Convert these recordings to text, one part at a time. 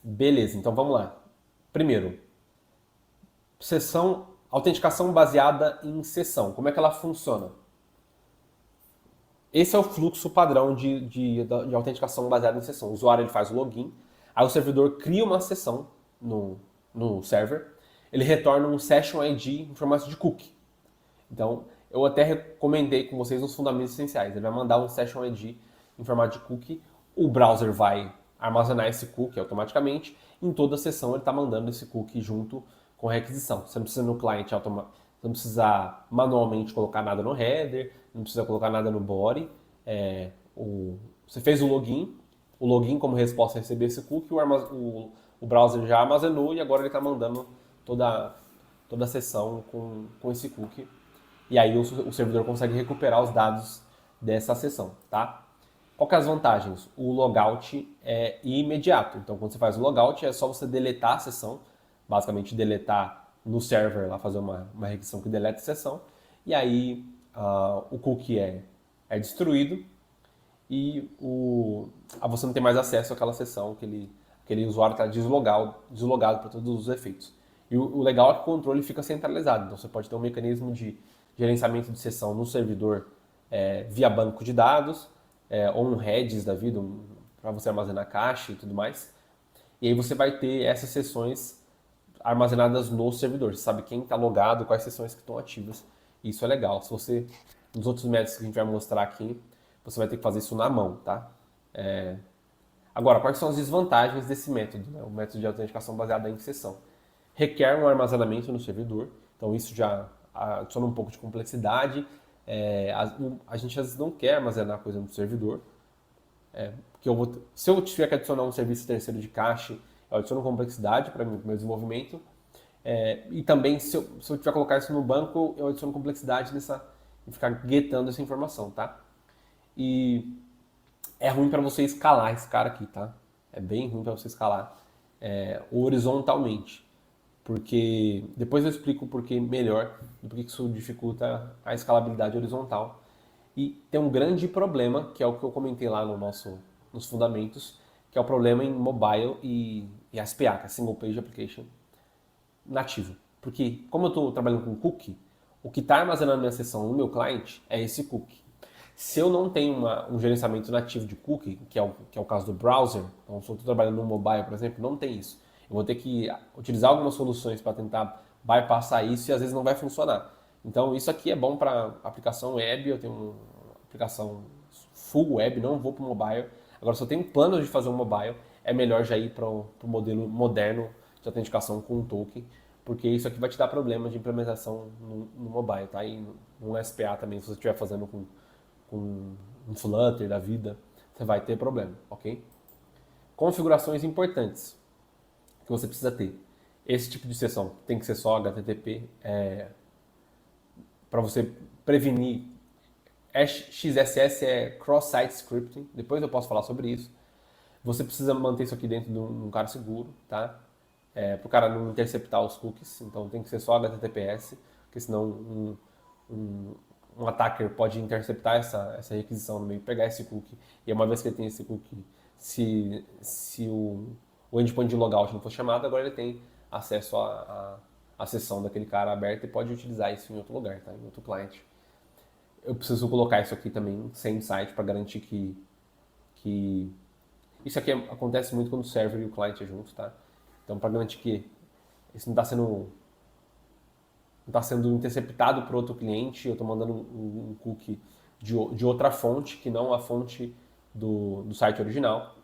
Beleza, então vamos lá. Primeiro, autenticação baseada em sessão. Como é que ela funciona? Esse é o fluxo padrão de autenticação baseada em sessão. O usuário ele faz o login, aí o servidor cria uma sessão no server, ele retorna um session ID em formato de cookie. Então, eu até recomendei com vocês os fundamentos essenciais. Ele vai mandar um session ID em formato de cookie, o browser vai armazenar esse cookie automaticamente. Em toda sessão ele está mandando esse cookie junto com a requisição. Você não precisa no cliente não precisa manualmente colocar nada no header, não precisa colocar nada no body. Você fez o login como resposta a receber esse cookie, o browser já armazenou e agora ele está mandando toda a sessão com esse cookie. E aí o servidor consegue recuperar os dados dessa sessão, tá? Qual que é as vantagens? O logout é imediato. Então, quando você faz o logout, é só você deletar a sessão, basicamente deletar no server, lá fazer uma requisição que deleta a sessão, e aí o cookie é destruído e você não tem mais acesso àquela sessão, aquele usuário está deslogado para todos os efeitos. E o legal é que o controle fica centralizado, então você pode ter um mecanismo de gerenciamento de sessão no servidor via banco de dados, ou um Redis da vida, para você armazenar cache e tudo mais. E aí você vai ter essas sessões armazenadas no servidor. Você sabe quem está logado, quais sessões que estão ativas. E isso é legal. Se você, nos outros métodos que a gente vai mostrar aqui, você vai ter que fazer isso na mão, tá? Agora, quais são as desvantagens desse método, né? O método de autenticação baseada em sessão? Requer um armazenamento no servidor, então isso já adiciona um pouco de complexidade. A gente às vezes não quer armazenar coisa no servidor, porque se eu tiver que adicionar um serviço terceiro de cache, eu adiciono complexidade para o meu desenvolvimento. E também, se eu tiver que colocar isso no banco, eu adiciono complexidade em ficar getando essa informação, tá? E é ruim para você escalar esse cara aqui, tá? É bem ruim para você escalar horizontalmente. Porque depois eu explico o porquê melhor do porquê isso dificulta a escalabilidade horizontal. E tem um grande problema, que é o que eu comentei lá nos fundamentos, que é o problema em mobile e SPA, que é Single Page Application nativo. Porque como eu estou trabalhando com cookie, o que está armazenando minha sessão no meu cliente é esse cookie. Se eu não tenho um gerenciamento nativo de cookie, que é o caso do browser, então se eu estou trabalhando no mobile, por exemplo, não tem isso. Eu vou ter que utilizar algumas soluções para tentar bypassar isso e às vezes não vai funcionar. Então isso aqui é bom para aplicação web, eu tenho uma aplicação full web, não vou para o mobile. Agora, se eu tenho plano de fazer um mobile, é melhor já ir para o modelo moderno de autenticação com um token, porque isso aqui vai te dar problema de implementação no mobile, tá? E no SPA também, se você estiver fazendo com um Flutter da vida, você vai ter problema, ok? Configurações importantes que você precisa ter. Esse tipo de sessão tem que ser só HTTP, para você prevenir. XSS é Cross-Site Scripting, depois eu posso falar sobre isso. Você precisa manter isso aqui dentro de um cara seguro, tá? Para o cara não interceptar os cookies, então tem que ser só HTTPS, porque senão um attacker pode interceptar essa requisição no meio, pegar esse cookie, e uma vez que ele tem esse cookie, se o endpoint de logout não for chamado, agora ele tem acesso à sessão daquele cara aberta e pode utilizar isso em outro lugar, tá? Em outro cliente. Eu preciso colocar isso aqui também sem site para garantir que isso aqui acontece muito quando o server e o cliente é junto, tá? Então, para garantir que isso não está sendo interceptado por outro cliente, eu estou mandando um cookie de outra fonte, que não a fonte do site original,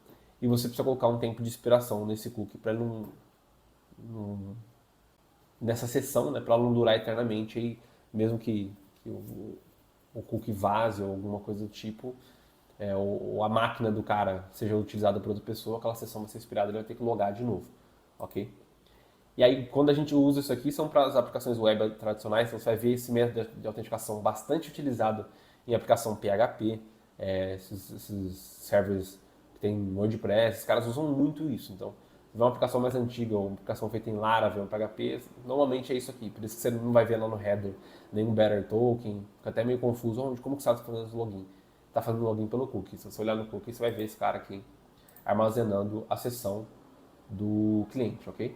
e você precisa colocar um tempo de expiração nesse cookie para ele nessa sessão, né, para ela não durar eternamente, aí, mesmo que o cookie vaze ou alguma coisa do tipo, ou a máquina do cara seja utilizada por outra pessoa, aquela sessão vai ser expirada, ele vai ter que logar de novo, ok? E aí, quando a gente usa isso aqui, são para as aplicações web tradicionais, então você vai ver esse método de autenticação bastante utilizado em aplicação PHP, esses servers que tem WordPress, esses caras usam muito isso. Então, se uma aplicação mais antiga, ou uma aplicação feita em Laravel, PHP, normalmente é isso aqui. Por isso que você não vai ver lá no header nenhum better token, fica até meio confuso. Como que você está fazendo o login? Está fazendo login pelo cookie. Se você olhar no cookie, você vai ver esse cara aqui armazenando a sessão do cliente, ok?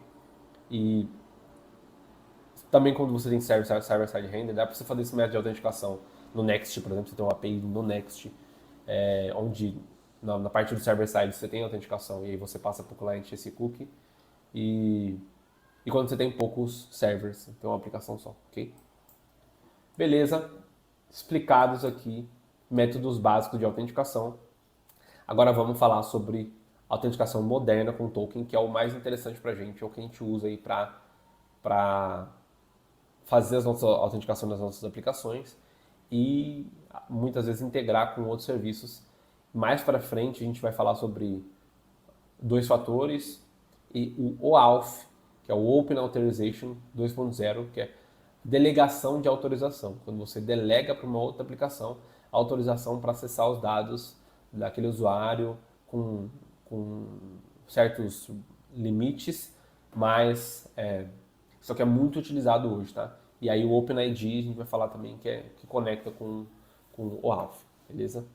E também quando você tem server-side render, dá para você fazer esse método de autenticação no Next, por exemplo, você tem uma API no Next, onde na parte do server-side você tem a autenticação e aí você passa para o cliente esse cookie. E quando você tem poucos servers, tem uma aplicação só, ok? Beleza, explicados aqui métodos básicos de autenticação. Agora vamos falar sobre autenticação moderna com token, que é o mais interessante para a gente, é o que a gente usa aí para fazer as nossas autenticações nas nossas aplicações e muitas vezes integrar com outros serviços. Mais para frente a gente vai falar sobre dois fatores e o OAuth, que é o Open Authorization 2.0, que é delegação de autorização. Quando você delega para uma outra aplicação a autorização para acessar os dados daquele usuário com certos limites, mas isso aqui é muito utilizado hoje, tá? E aí o OpenID a gente vai falar também que conecta com o OAuth, beleza?